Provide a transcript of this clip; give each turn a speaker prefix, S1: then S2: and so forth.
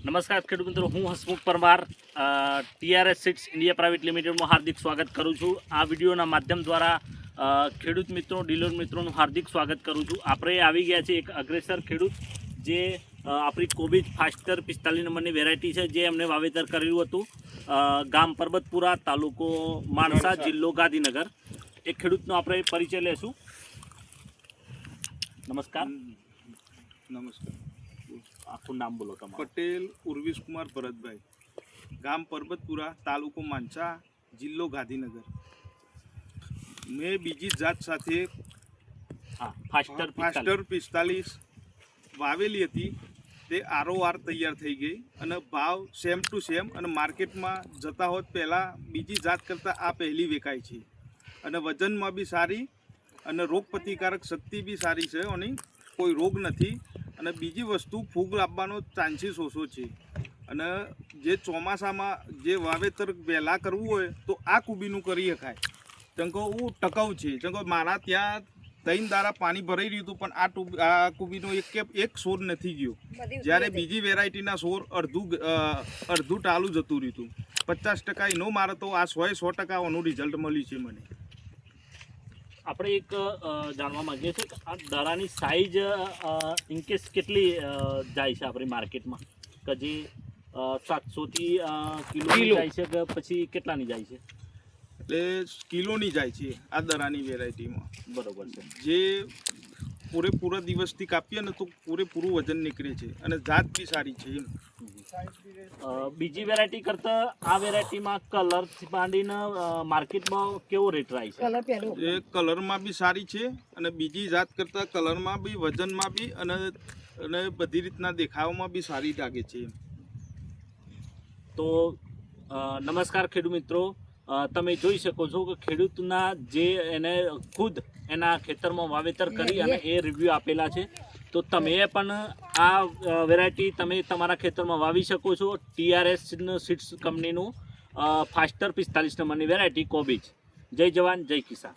S1: નમસ્કાર ખેડૂત મિત્રો, હું Hasmukh Parmar TRS seeds India private લિમિટેડમાં હાર્દિક સ્વાગત કરું છું. આ વિડીયોના માધ્યમ દ્વારા ખેડૂત મિત્રો, ડીલર મિત્રોનું હાર્દિક સ્વાગત કરું છું. આપણે આવી ગયા છે એક અગ્રેસર ખેડૂત જે આપણી કોબીજ ફાસ્ટર 45 નંબરની વેરાયટી છે, જે એમને વાવેતર કર્યું હતું ગામ પરબતપુરા, તાલુકો માણસા, જિલ્લો ગાંધીનગર. એ ખેડૂતનો આપણે પરિચય લેશું. નમસ્કાર.
S2: નમસ્કાર.
S1: આખું નામ બોલો તમારું.
S2: પટેલ ઉર્વિશ કુમાર ભરતભાઈ, ગામ પરબતપુરા, તાલુકો માનસા, જિલ્લો ગાંધીનગર. મેં બીજી જાત સાથે
S1: ફાસ્ટર
S2: 45 વાવેલી હતી. તે આરોઆર તૈયાર થઈ ગઈ અને ભાવ સેમ ટુ સેમ, અને માર્કેટમાં જતા હોત પહેલાં બીજી જાત કરતાં આ પહેલી વેચાય છે. અને વજનમાં બી સારી અને રોગ પ્રતિકારક શક્તિ બી સારી છે, અને કોઈ રોગ નથી. અને બીજી વસ્તુ, ફૂગ લાવવાનો ચાન્સીસ ઓછો છે. અને જે ચોમાસામાં જે વાવેતર વહેલા કરવું હોય તો આ કુબીનું કરી શકાય. ચંકો હું ટકાઉ છે. ચંકો મારા ત્યાં 3 દાડા પાણી ભરાઈ રહ્યું હતું, પણ આ કુબીનો એક છોડ નથી ગયો. જ્યારે બીજી વેરાયટીના છોડ અડધું ટાલું જતું રહ્યું હતું. 50% એનો મારે તો આ 100% એનું રિઝલ્ટ મળ્યું છે મને.
S1: આપણે એક જાણવા માંગીએ છીએ કે આ દરાની સાઈઝ ઇનકેસ કેટલી જાય છે આપણી માર્કેટમાં, કે જે 700થી કિલોની જાય છે કે પછી કેટલાની જાય છે?
S2: એટલે કિલોની જાય છે આ દરાની વેરાયટીમાં.
S1: બરોબર છે.
S2: જે પૂરેપૂરા દિવસથી કાપીએ ને તો પૂરેપૂરું વજન નીકળે છે, અને જાત બી સારી છે.
S1: બીજી વેરાયટી કરતાં આ વેરાયટીમાં કલરથી માંડીને માર્કેટમાં કેવો રેટ રહે છે?
S2: એ કલરમાં બી સારી છે, અને બીજી જાત કરતાં કલરમાં બી, વજનમાં બી, અને બધી રીતના દેખાવમાં બી સારી લાગે છે.
S1: તો નમસ્કાર ખેડૂત મિત્રો, તમે જોઈ શકો છો કે ખેડૂતના જે એને ખુદ એના ખેતરમાં વાવેતર કરી અને એ રિવ્યૂ આપેલા છે. તો તમે પણ આ વેરાયટી તમે તમારા ખેતરમાં વાવી શકો છો. ટીઆરએસ સીડ્સ કંપનીનું ફાસ્ટર 45 નંબરની વેરાયટી કોબીજ. જય જવાન, જય કિસાન.